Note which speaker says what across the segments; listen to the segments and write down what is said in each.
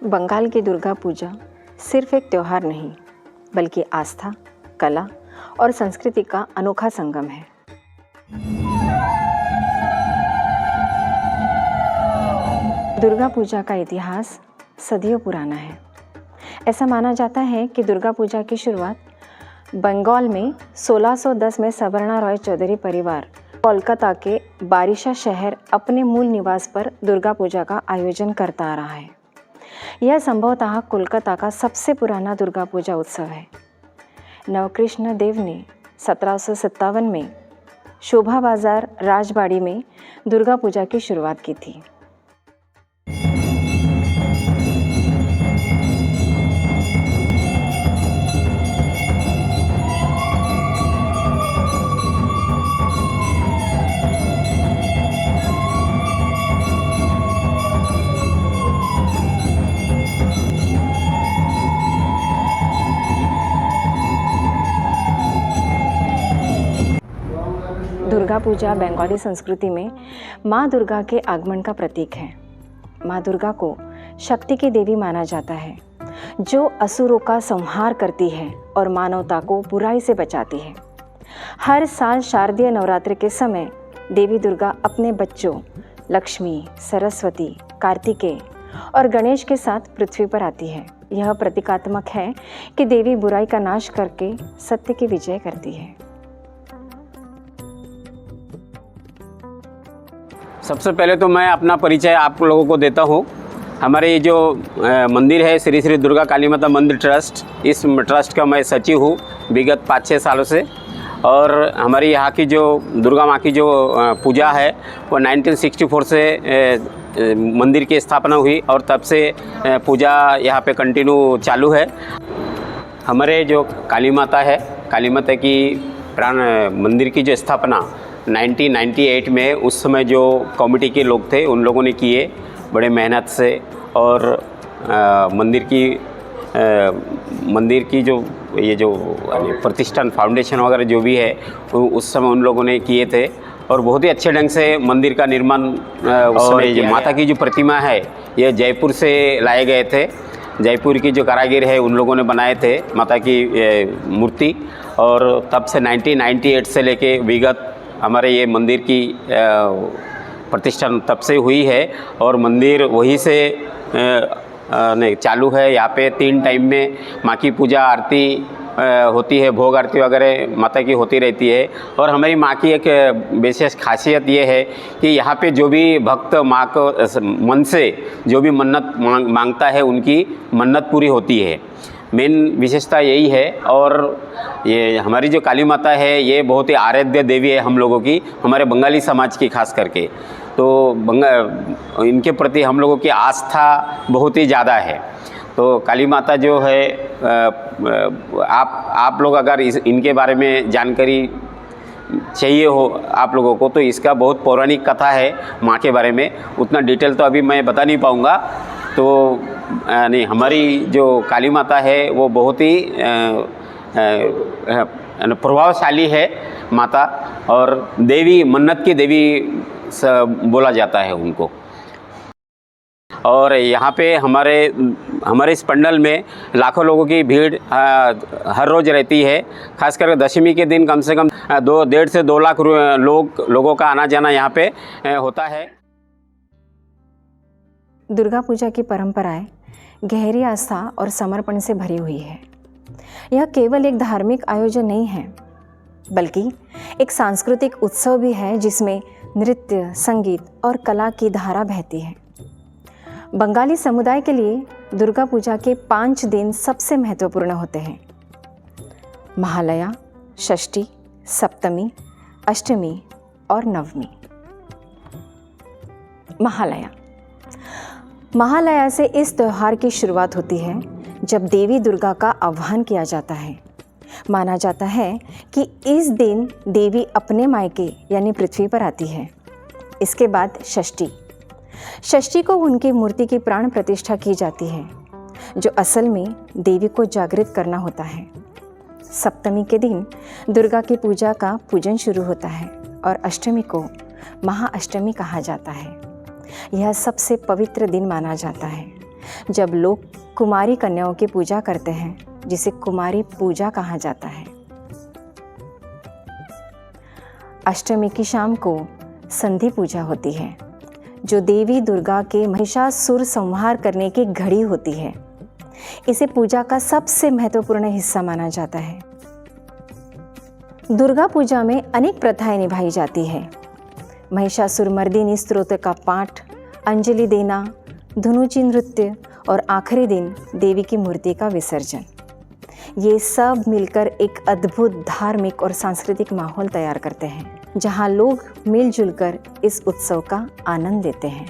Speaker 1: बंगाल की दुर्गा पूजा सिर्फ एक त्योहार नहीं, बल्कि आस्था, कला और संस्कृति का अनोखा संगम है। दुर्गा पूजा का इतिहास सदियों पुराना है। ऐसा माना जाता है कि दुर्गा पूजा की शुरुआत बंगाल में 1610 में सवर्णा रॉय चौधरी परिवार कोलकाता के बारिशा शहर अपने मूल निवास पर दुर्गा पूजा का आयोजन करता आ रहा है। यह संभवतः कोलकाता का सबसे पुराना दुर्गा पूजा उत्सव है। नवकृष्ण देव ने 1757 में शोभा बाजार राजबाड़ी में दुर्गा पूजा की शुरुआत की थी। दुर्गा पूजा बंगाली संस्कृति में माँ दुर्गा के आगमन का प्रतीक है। माँ दुर्गा को शक्ति की देवी माना जाता है, जो असुरों का संहार करती है और मानवता को बुराई से बचाती है। हर साल शारदीय नवरात्रि के समय देवी दुर्गा अपने बच्चों लक्ष्मी, सरस्वती, कार्तिकेय और गणेश के साथ पृथ्वी पर आती है। यह प्रतीकात्मक है कि देवी बुराई का नाश करके सत्य की विजय करती है।
Speaker 2: सबसे पहले तो मैं अपना परिचय आप लोगों को देता हूँ। हमारे ये जो मंदिर है श्री श्री दुर्गा काली माता मंदिर ट्रस्ट, इस ट्रस्ट का मैं सचिव हूँ विगत 5-6 सालों से। और हमारी यहाँ की जो दुर्गा माँ की जो पूजा है वो 1964 से मंदिर की स्थापना हुई और तब से पूजा यहाँ पे कंटिन्यू चालू है। हमारे जो काली माता है, काली माता की प्राण मंदिर की जो स्थापना 1998 में उस समय जो कमेटी के लोग थे उन लोगों ने किए बड़े मेहनत से। और मंदिर की जो ये जो प्रतिष्ठान फाउंडेशन वगैरह जो भी है उस समय उन लोगों ने किए थे और बहुत ही अच्छे ढंग से मंदिर का निर्माण उस समय किया। माता की जो प्रतिमा है ये जयपुर से लाए गए थे। जयपुर की जो कारीगर है उन लोगों ने बनाए थे माता की मूर्ति। और तब से 1998 से लेके विगत हमारे ये मंदिर की प्रतिष्ठान तब से हुई है और मंदिर वहीं से चालू है। यहाँ पे 3 टाइम में माँ की पूजा आरती होती है, भोग आरती वगैरह माता की होती रहती है। और हमारी माँ की एक विशेष खासियत ये है कि यहाँ पे जो भी भक्त माँ को मन से जो भी मन्नत मांगता है उनकी मन्नत पूरी होती है। मेन विशेषता यही है। और ये हमारी जो काली माता है ये बहुत ही आराध्य देवी है हम लोगों की, हमारे बंगाली समाज की खास करके। तो इनके प्रति हम लोगों की आस्था बहुत ही ज़्यादा है। तो काली माता जो है आप लोग अगर इनके बारे में जानकारी चाहिए हो आप लोगों को तो इसका बहुत पौराणिक कथा है माँ के बारे में। उतना डिटेल तो अभी मैं बता नहीं पाऊँगा। तो नहीं, हमारी जो काली माता है वो बहुत ही प्रभावशाली है माता और देवी, मन्नत की देवी बोला जाता है उनको। और यहाँ पे हमारे इस पंडल में लाखों लोगों की भीड़ हर रोज़ रहती है। खासकर दशमी के दिन कम से कम 1.5 से 2 लाख लोगों का आना जाना यहाँ पे होता है।
Speaker 1: दुर्गा पूजा की परंपराएं गहरी आस्था और समर्पण से भरी हुई है। यह केवल एक धार्मिक आयोजन नहीं है, बल्कि एक सांस्कृतिक उत्सव भी है जिसमें नृत्य, संगीत और कला की धारा बहती है। बंगाली समुदाय के लिए दुर्गा पूजा के 5 दिन सबसे महत्वपूर्ण होते हैं: महालया, षष्ठी, सप्तमी, अष्टमी और नवमी। महालया से इस त्यौहार की शुरुआत होती है जब देवी दुर्गा का आह्वान किया जाता है। माना जाता है कि इस दिन देवी अपने मायके यानी पृथ्वी पर आती है। इसके बाद षष्ठी को उनकी मूर्ति की प्राण प्रतिष्ठा की जाती है, जो असल में देवी को जागृत करना होता है। सप्तमी के दिन दुर्गा की पूजा का पूजन शुरू होता है और अष्टमी को महाअष्टमी कहा जाता है। यह सबसे पवित्र दिन माना जाता है, जब लोग कुमारी कन्याओं की पूजा करते हैं, जिसे कुमारी पूजा कहा जाता है। अष्टमी की शाम को संधि पूजा होती है, जो देवी दुर्गा के महिषासुर संहार करने की घड़ी होती है। इसे पूजा का सबसे महत्वपूर्ण हिस्सा माना जाता है। दुर्गा पूजा में अनेक प्रथाएं निभाई जाती है। महिषासुर मर्दिनी स्तोत्र का पाठ, अंजलि देना, धनुची नृत्य और आखिरी दिन देवी की मूर्ति का विसर्जन। ये सब मिलकर एक अद्भुत धार्मिक और सांस्कृतिक माहौल तैयार करते हैं, जहां लोग मिलजुल कर इस उत्सव का आनंद लेते हैं।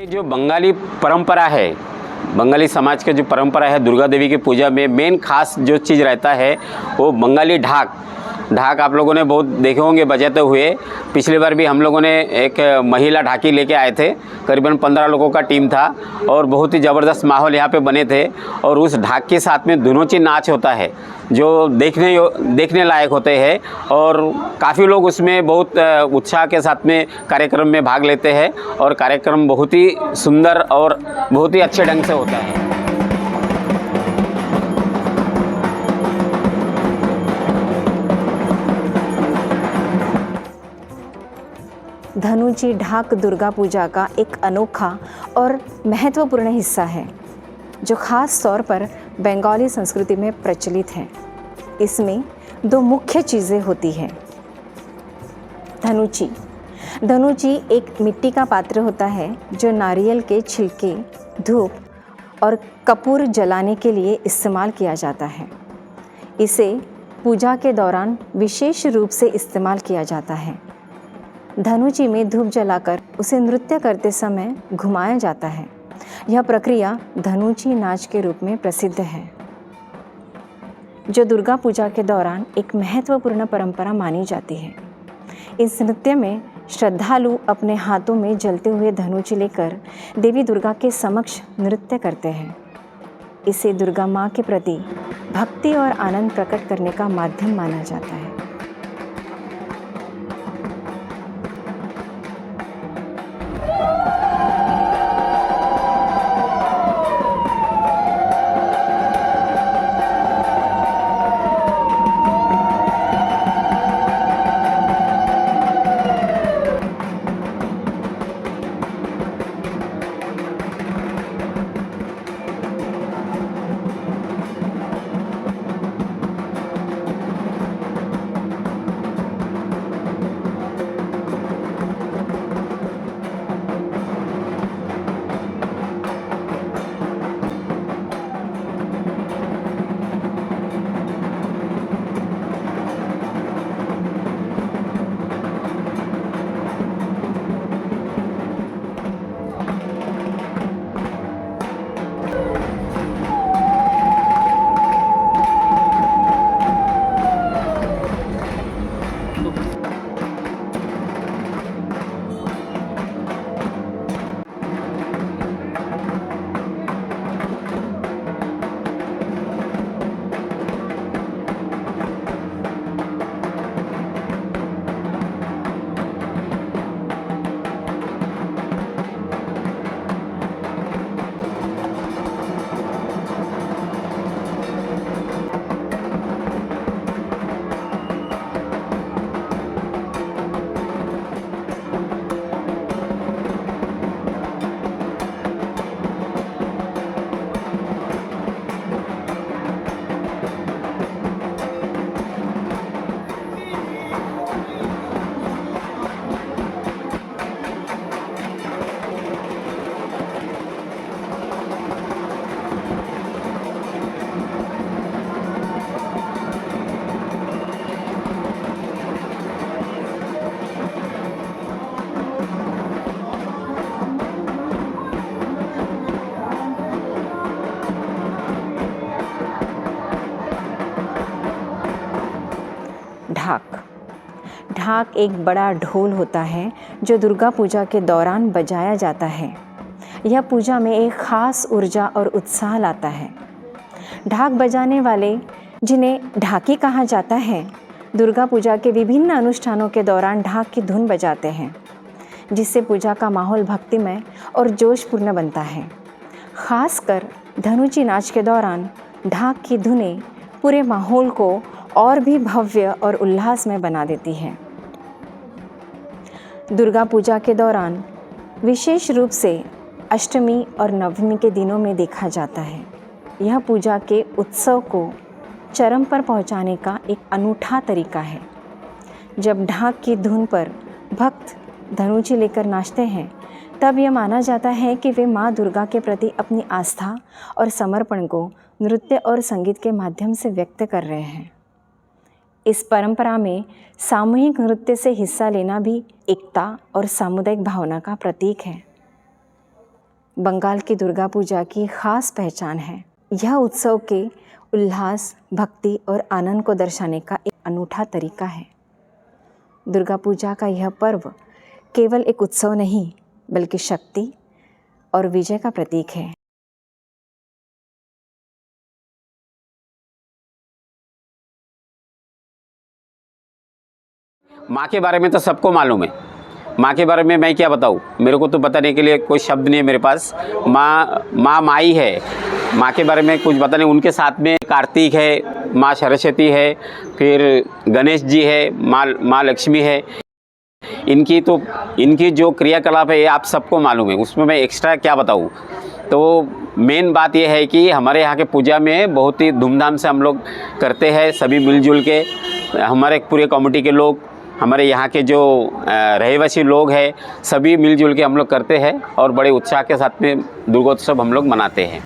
Speaker 2: जो बंगाली परंपरा है, बंगाली समाज का जो परंपरा है, दुर्गा देवी की पूजा में मेन खास जो चीज़ रहता है वो बंगाली ढाक आप लोगों ने बहुत देखे होंगे बजाते हुए। पिछली बार भी हम लोगों ने एक महिला ढाकी लेके आए थे, करीबन 15 लोगों का टीम था और बहुत ही ज़बरदस्त माहौल यहाँ पे बने थे। और उस ढाक के साथ में धुनोची नाच होता है जो देखने लायक होते हैं और काफ़ी लोग उसमें बहुत उत्साह के साथ में कार्यक्रम में भाग लेते हैं और कार्यक्रम बहुत ही सुंदर और बहुत ही अच्छे ढंग से होता है।
Speaker 1: धनुची ढाक दुर्गा पूजा का एक अनोखा और महत्वपूर्ण हिस्सा है, जो खास तौर पर बंगाली संस्कृति में प्रचलित है। इसमें दो मुख्य चीज़ें होती हैं। धनुची एक मिट्टी का पात्र होता है जो नारियल के छिलके, धूप और कपूर जलाने के लिए इस्तेमाल किया जाता है। इसे पूजा के दौरान विशेष रूप से इस्तेमाल किया जाता है। धनुची में धूप जलाकर उसे नृत्य करते समय घुमाया जाता है। यह प्रक्रिया धनुची नाच के रूप में प्रसिद्ध है, जो दुर्गा पूजा के दौरान एक महत्वपूर्ण परंपरा मानी जाती है। इस नृत्य में श्रद्धालु अपने हाथों में जलते हुए धनुची लेकर देवी दुर्गा के समक्ष नृत्य करते हैं। इसे दुर्गा माँ के प्रति भक्ति और आनंद प्रकट करने का माध्यम माना जाता है। ढाक एक बड़ा ढोल होता है जो दुर्गा पूजा के दौरान बजाया जाता है। यह पूजा में एक खास ऊर्जा और उत्साह लाता है। ढाक बजाने वाले, जिन्हें ढाकी कहा जाता है, दुर्गा पूजा के विभिन्न अनुष्ठानों के दौरान ढाक की धुन बजाते हैं। जिससे पूजा का माहौल भक्तिमय और जोशपूर्ण बनता है। खासकर धनुची नाच के दौरान ढाक की धुनें पूरे माहौल को और भी भव्य और उल्लासमय बना देती है। दुर्गा पूजा के दौरान विशेष रूप से अष्टमी और नवमी के दिनों में देखा जाता है। यह पूजा के उत्सव को चरम पर पहुंचाने का एक अनूठा तरीका है। जब ढाक की धुन पर भक्त धनुची लेकर नाचते हैं, तब यह माना जाता है कि वे माँ दुर्गा के प्रति अपनी आस्था और समर्पण को नृत्य और संगीत के माध्यम से व्यक्त कर रहे हैं। इस परंपरा में सामूहिक नृत्य से हिस्सा लेना भी एकता और सामुदायिक भावना का प्रतीक है। बंगाल की दुर्गा पूजा की खास पहचान है। यह उत्सव के उल्लास, भक्ति और आनंद को दर्शाने का एक अनूठा तरीका है। दुर्गा पूजा का यह पर्व केवल एक उत्सव नहीं, बल्कि शक्ति और विजय का प्रतीक है।
Speaker 2: माँ के बारे में तो सबको मालूम है। माँ के बारे में मैं क्या बताऊँ, मेरे को तो बताने के लिए कोई शब्द नहीं है मेरे पास। माँ माई है। माँ के बारे में कुछ बताने, उनके साथ में कार्तिक है, माँ सरस्वती है, फिर गणेश जी है, माँ लक्ष्मी है। इनकी जो क्रियाकलाप है ये आप सबको मालूम है, उसमें मैं एक्स्ट्रा क्या बताऊँ। तो मेन बात ये है कि हमारे यहाँ के पूजा में बहुत ही धूमधाम से हम लोग करते हैं, सभी मिलजुल के। हमारे पूरे कम्युनिटी के लोग, हमारे यहाँ के जो रहवासी लोग हैं, सभी मिलजुल के हम लोग करते हैं और बड़े उत्साह के साथ में दुर्गोत्सव हम लोग मनाते हैं।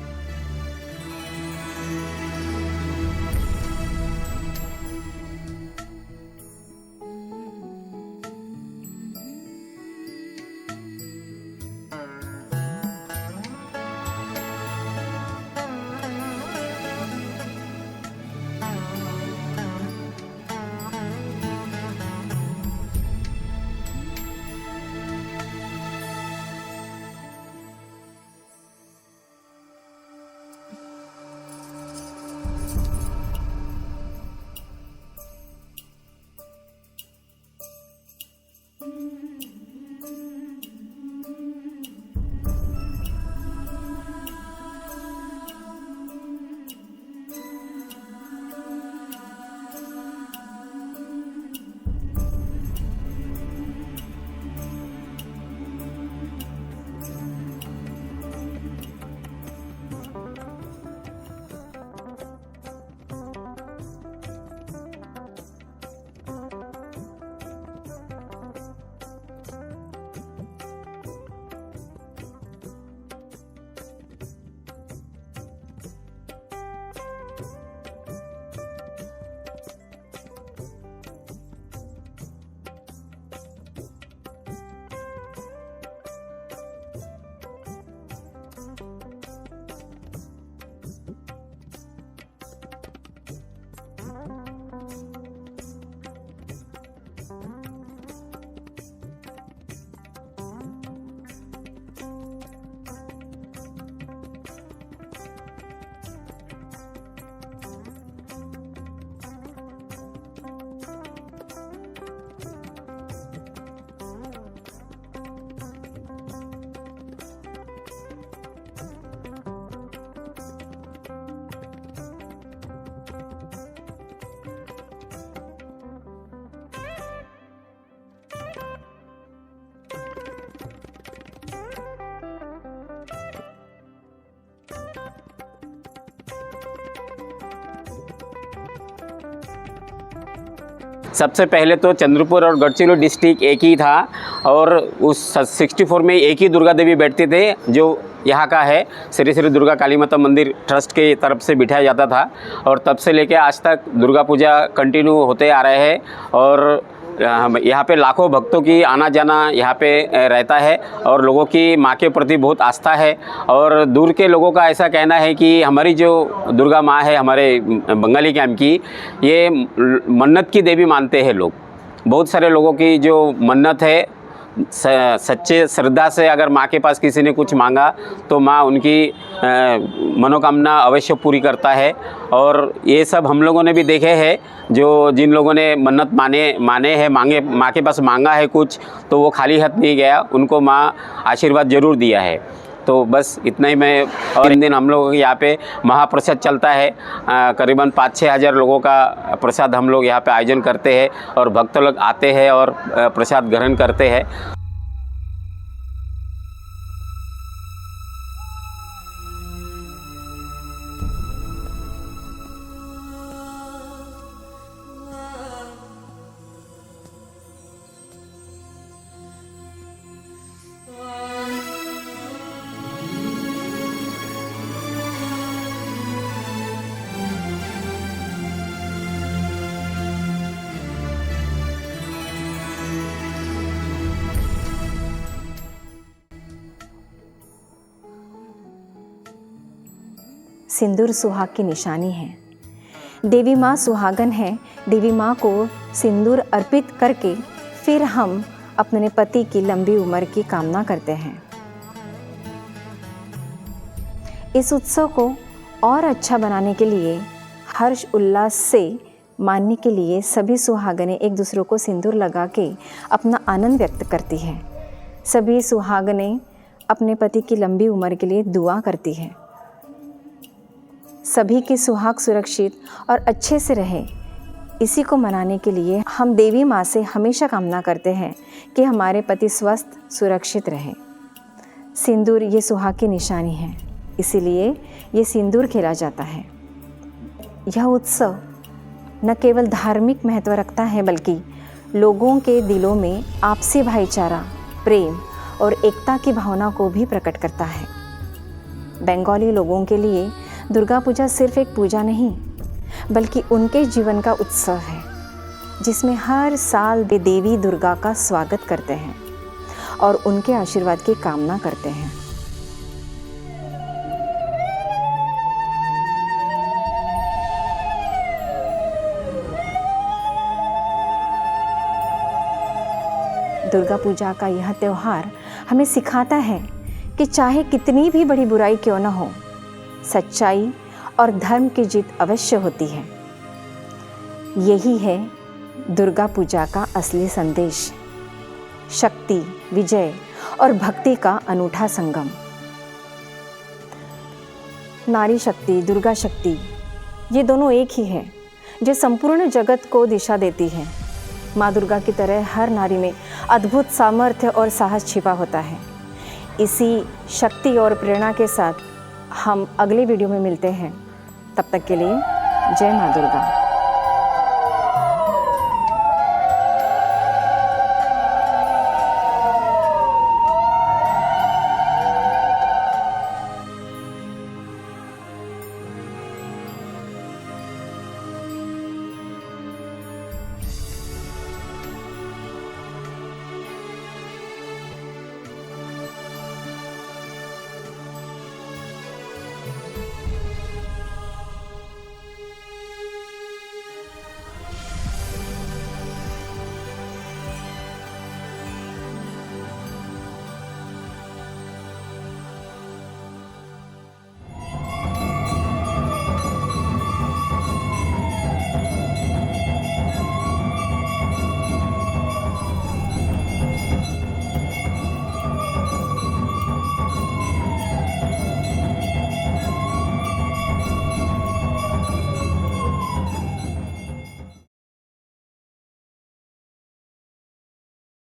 Speaker 2: सबसे पहले तो चंद्रपुर और गढ़चिरौली डिस्ट्रिक्ट एक ही था और उस 64 में एक ही दुर्गा देवी बैठते थे, जो यहाँ का है श्री श्री दुर्गा काली माता मंदिर ट्रस्ट के तरफ से बिठाया जाता था। और तब से लेके आज तक दुर्गा पूजा कंटिन्यू होते आ रहे हैं और यहाँ पे लाखों भक्तों की आना जाना यहाँ पे रहता है और लोगों की माँ के प्रति बहुत आस्था है। और दूर के लोगों का ऐसा कहना है कि हमारी जो दुर्गा माँ है हमारे बंगाली कैंप की, ये मन्नत की देवी मानते हैं लोग। बहुत सारे लोगों की जो मन्नत है सच्चे श्रद्धा से अगर माँ के पास किसी ने कुछ मांगा तो माँ उनकी मनोकामना अवश्य पूरी करता है। और ये सब हम लोगों ने भी देखे हैं, जो जिन लोगों ने मन्नत माने हैं, माँ के पास मांगा है कुछ, तो वो खाली हाथ नहीं गया, उनको माँ आशीर्वाद ज़रूर दिया है। तो बस इतना ही मैं। और इन दिन हम लोग यहाँ पे महाप्रसाद चलता है, करीबन 5-6 हज़ार लोगों का प्रसाद हम लोग यहाँ पे आयोजन करते हैं और भक्त लोग आते हैं और प्रसाद ग्रहण करते हैं।
Speaker 1: सिंदूर सुहाग की निशानी है। देवी माँ सुहागन है। देवी माँ को सिंदूर अर्पित करके फिर हम अपने पति की लंबी उम्र की कामना करते हैं। इस उत्सव को और अच्छा बनाने के लिए, हर्ष उल्लास से मानने के लिए सभी सुहागनें एक दूसरे को सिंदूर लगा के अपना आनंद व्यक्त करती हैं। सभी सुहागनें अपने पति की लंबी उम्र के लिए दुआ करती हैं। सभी की सुहाग सुरक्षित और अच्छे से रहे, इसी को मनाने के लिए हम देवी माँ से हमेशा कामना करते हैं कि हमारे पति स्वस्थ सुरक्षित रहे। सिंदूर ये सुहाग की निशानी है, इसीलिए ये सिंदूर खेला जाता है। यह उत्सव न केवल धार्मिक महत्व रखता है, बल्कि लोगों के दिलों में आपसी भाईचारा, प्रेम और एकता की भावना को भी प्रकट करता है। बंगाली लोगों के लिए दुर्गा पूजा सिर्फ एक पूजा नहीं, बल्कि उनके जीवन का उत्सव है, जिसमें हर साल वे देवी दुर्गा का स्वागत करते हैं और उनके आशीर्वाद की कामना करते हैं। दुर्गा पूजा का यह त्यौहार हमें सिखाता है कि चाहे कितनी भी बड़ी बुराई क्यों न हो, सच्चाई और धर्म की जीत अवश्य होती है। यही है दुर्गा पूजा का असली संदेश, शक्ति, विजय और भक्ति का अनूठा संगम। नारी शक्ति, दुर्गा शक्ति, ये दोनों एक ही है, जो संपूर्ण जगत को दिशा देती है। माँ दुर्गा की तरह हर नारी में अद्भुत सामर्थ्य और साहस छिपा होता है। इसी शक्ति और प्रेरणा के साथ हम अगले वीडियो में मिलते हैं। तब तक के लिए जय माँ दुर्गा।